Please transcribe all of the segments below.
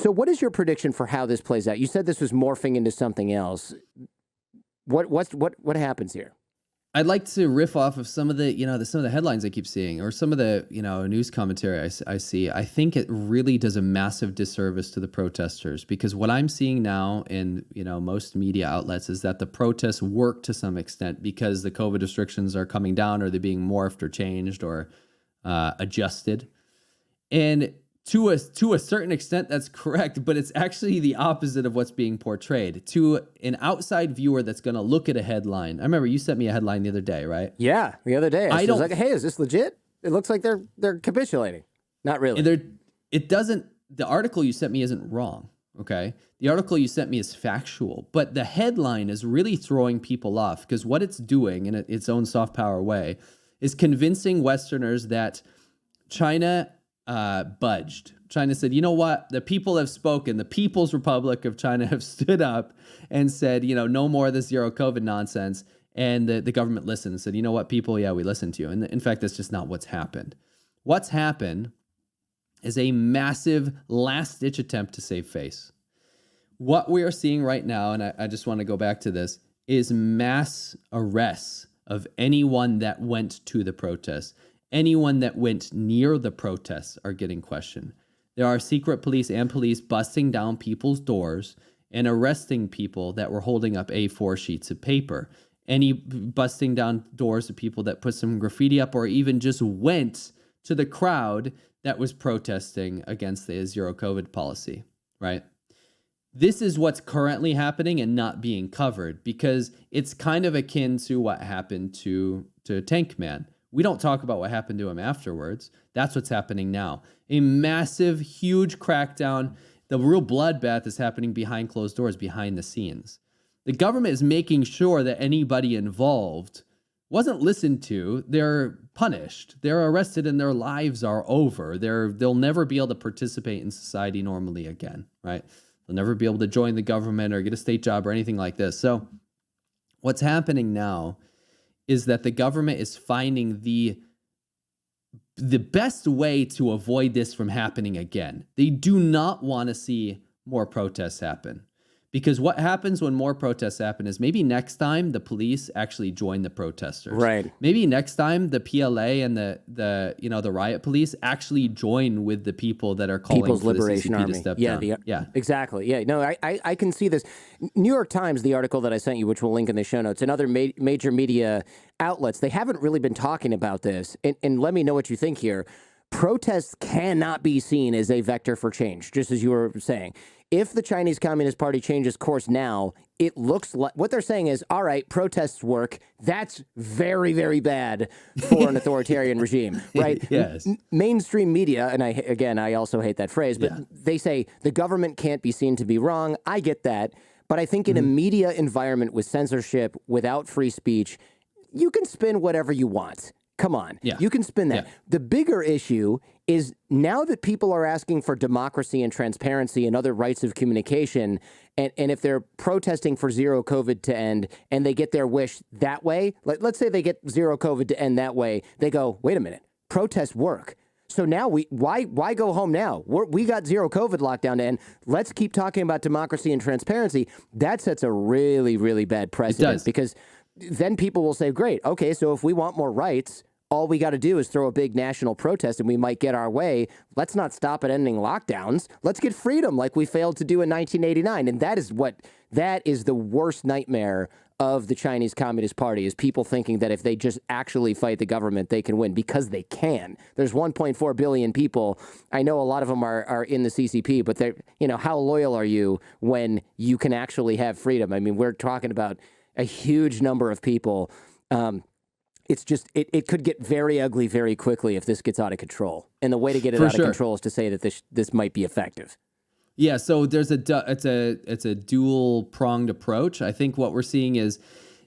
So what is your prediction for how this plays out? You said this was morphing into something else. What happens here? I'd like to riff off of some of the, some of the headlines I keep seeing, or some of the, news commentary I see. I think it really does a massive disservice to the protesters, because what I'm seeing now in, most media outlets is that the protests work to some extent because the COVID restrictions are coming down, or they're being morphed or changed or adjusted. And to a certain extent, that's correct, but it's actually the opposite of what's being portrayed. To an outside viewer that's going to look at a headline, I remember you sent me a headline the other day, right? Yeah, the other day. I was like, hey, is this legit? It looks like they're capitulating. Not really. The article you sent me isn't wrong, okay? The article you sent me is factual, but the headline is really throwing people off, because what it's doing in its own soft power way is convincing Westerners that China budged. China said, you know what? The people have spoken. The People's Republic of China have stood up and said, no more of this zero COVID nonsense. And the government listened and said, you know what, people? Yeah, we listened to you. And in fact, that's just not what's happened. What's happened is a massive last-ditch attempt to save face. What we are seeing right now, and I just want to go back to this, is mass arrests of anyone that went to the protests. Anyone that went near the protests are getting questioned. There are secret police and police busting down people's doors and arresting people that were holding up A4 sheets of paper. Busting down doors of people that put some graffiti up, or even just went to the crowd that was protesting against the zero COVID policy, right? This is what's currently happening and not being covered, because it's kind of akin to what happened to Tank Man. We don't talk about what happened to him afterwards. That's what's happening now. A massive, huge crackdown. The real bloodbath is happening behind closed doors, behind the scenes. The government is making sure that anybody involved wasn't listened to. They're punished. They're arrested, and their lives are over. They'll never be able to participate in society normally again, right? They'll never be able to join the government or get a state job or anything like this. So what's happening now is that the government is finding the best way to avoid this from happening again. They do not want to see more protests happen. Because what happens when more protests happen is maybe next time the police actually join the protesters. Right. Maybe next time the PLA and the riot police actually join with the people that are calling People's for Liberation the CCP Army. to step down. Yeah, exactly. Yeah, no, I can see this. New York Times, the article that I sent you, which we'll link in the show notes, and other major media outlets, they haven't really been talking about this. And let me know what you think here. Protests cannot be seen as a vector for change, just as you were saying. If the Chinese Communist Party changes course now, it looks like what they're saying is, all right, protests work. That's very, very bad for an authoritarian regime, right? Yes. Mainstream media, and I also hate that phrase, but they say the government can't be seen to be wrong. I get that. But I think in a media environment with censorship, without free speech, you can spin whatever you want. Come on. Yeah. You can spin that. Yeah. The bigger issue is now that people are asking for democracy and transparency and other rights of communication, and if they're protesting for zero COVID to end and they get their wish that way, let's say they get zero COVID to end that way, they go, wait a minute, protests work. So now why go home now? We got zero COVID lockdown to end. Let's keep talking about democracy and transparency. That sets a really, really bad precedent, because then people will say, great, okay, so if we want more rights, all we got to do is throw a big national protest and we might get our way. Let's not stop at ending lockdowns. Let's get freedom like we failed to do in 1989. And that is the worst nightmare of the Chinese Communist Party, is people thinking that if they just actually fight the government, they can win, because they can. There's 1.4 billion people. I know a lot of them are in the CCP, but they're, how loyal are you when you can actually have freedom? I mean, we're talking about a huge number of people. It's just, it could get very ugly very quickly if this gets out of control. And the way to get it out of control is to say that this might be effective. Yeah, so there's it's a dual pronged approach. I think what we're seeing is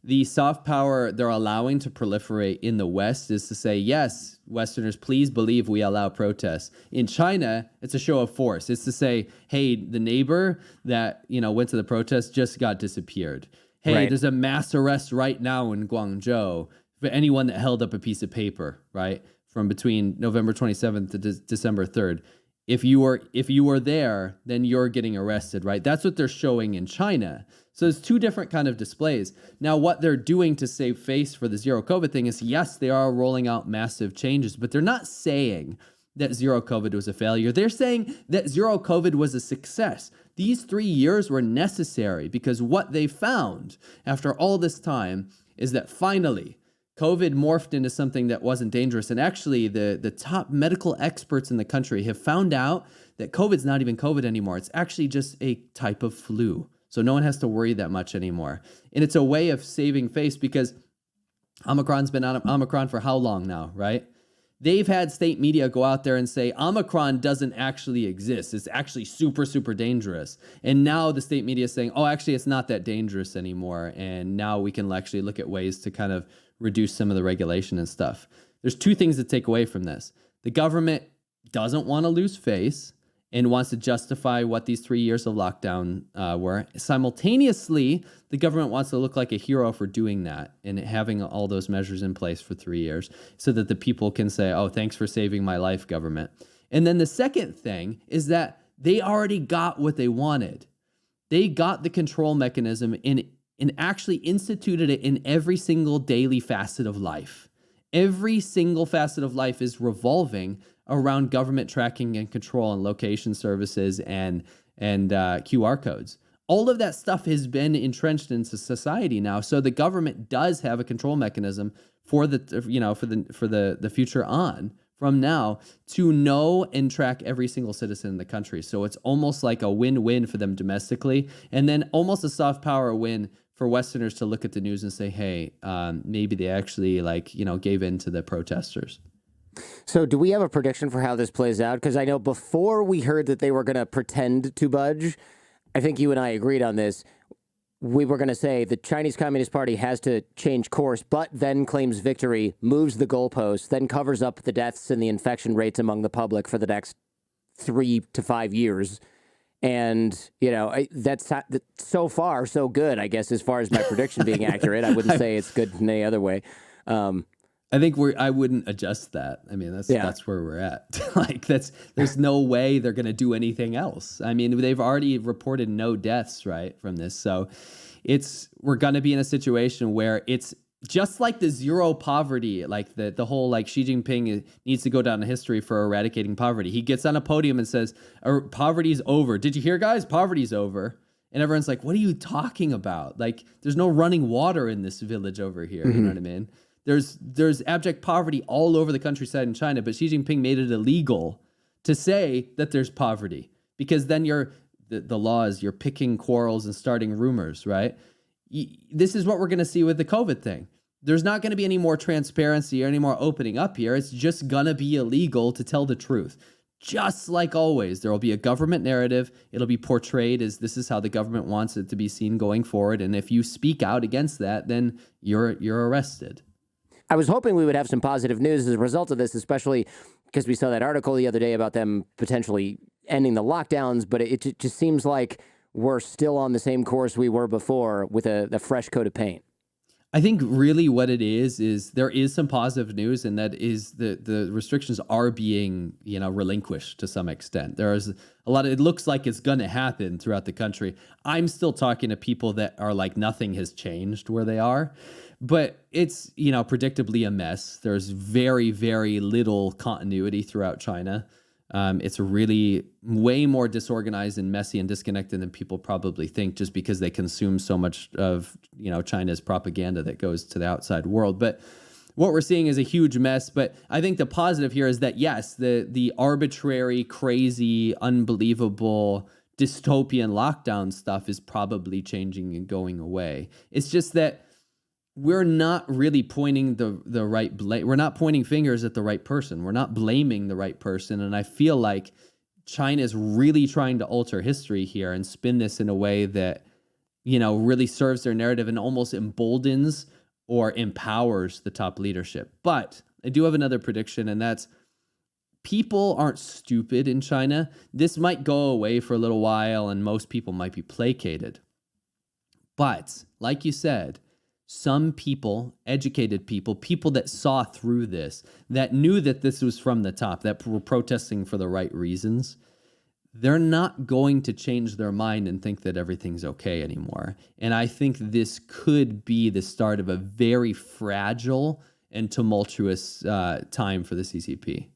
the soft power they're allowing to proliferate in the West is to say, yes, Westerners, please believe we allow protests. In China, it's a show of force. It's to say, hey, the neighbor that went to the protest just got disappeared. Hey, there's a mass arrest right now in Guangzhou for anyone that held up a piece of paper, right, from between November 27th to December 3rd. if you were there, then you're getting arrested, right? That's what they're showing in China. So there's two different kind of displays. Now, what they're doing to save face for the zero COVID thing is, yes, they are rolling out massive changes, but they're not saying that zero COVID was a failure. They're saying that zero COVID was a success. These 3 years were necessary because what they found after all this time is that finally COVID morphed into something that wasn't dangerous. And actually, the top medical experts in the country have found out that COVID's not even COVID anymore. It's actually just a type of flu. So no one has to worry that much anymore. And it's a way of saving face because Omicron's been on Omicron for how long now, right? They've had state media go out there and say Omicron doesn't actually exist. It's actually super, super dangerous. And now the state media is saying, oh, actually, it's not that dangerous anymore. And now we can actually look at ways to kind of reduce some of the regulation and stuff. There's two things to take away from this. The government doesn't want to lose face and wants to justify what these 3 years of lockdown were. Simultaneously, the government wants to look like a hero for doing that and having all those measures in place for 3 years so that the people can say, oh, thanks for saving my life, government. And then the second thing is that they already got what they wanted. They got the control mechanism and actually instituted it in every single daily facet of life. Every single facet of life is revolving around government tracking and control and location services and QR codes. All of that stuff has been entrenched into society now. So the government does have a control mechanism for the future on from now to know and track every single citizen in the country. So it's almost like a win-win for them domestically, and then almost a soft power win for Westerners to look at the news and say, hey, maybe they actually gave in to the protesters. So do we have a prediction for how this plays out? Because I know before we heard that they were going to pretend to budge, I think you and I agreed on this. We were going to say the Chinese Communist Party has to change course, but then claims victory, moves the goalposts, then covers up the deaths and the infection rates among the public for the next 3 to 5 years. And, that's so far so good, I guess, as far as my prediction being accurate. I wouldn't say it's good in any other way. I think I wouldn't adjust that. I mean, that's where we're at. There's no way they're going to do anything else. I mean, they've already reported no deaths, right, from this. So we're going to be in a situation where it's just like the zero poverty, like the whole Xi Jinping needs to go down in history for eradicating poverty. He gets on a podium and says, poverty's over. Did you hear, guys? Poverty's over. And everyone's like, what are you talking about? Like, there's no running water in this village over here. Mm-hmm. You know what I mean? There's abject poverty all over the countryside in China, but Xi Jinping made it illegal to say that there's poverty because then the law is you're picking quarrels and starting rumors, right? This is what we're going to see with the COVID thing. There's not going to be any more transparency or any more opening up here. It's just going to be illegal to tell the truth. Just like always, there will be a government narrative. It'll be portrayed as this is how the government wants it to be seen going forward. And if you speak out against that, then you're arrested. I was hoping we would have some positive news as a result of this, especially because we saw that article the other day about them potentially ending the lockdowns, but it just seems like we're still on the same course we were before with a fresh coat of paint. I think really what it is there is some positive news, and that is the restrictions are being, relinquished to some extent. There is a lot of, it looks like it's going to happen throughout the country. I'm still talking to people that are like nothing has changed where they are, but it's, predictably a mess. There's very, very little continuity throughout China. It's really way more disorganized and messy and disconnected than people probably think, just because they consume so much of, China's propaganda that goes to the outside world. But what we're seeing is a huge mess. But I think the positive here is that, yes, the arbitrary, crazy, unbelievable, dystopian lockdown stuff is probably changing and going away. It's just that we're not really pointing the right we're not pointing fingers at the right person. We're not blaming the right person. And I feel like China is really trying to alter history here and spin this in a way that, really serves their narrative and almost emboldens or empowers the top leadership. But I do have another prediction, and that's people aren't stupid in China. This might go away for a little while and most people might be placated. But like you said, some people, educated people, people that saw through this, that knew that this was from the top, that were protesting for the right reasons, they're not going to change their mind and think that everything's okay anymore. And I think this could be the start of a very fragile and tumultuous time for the CCP.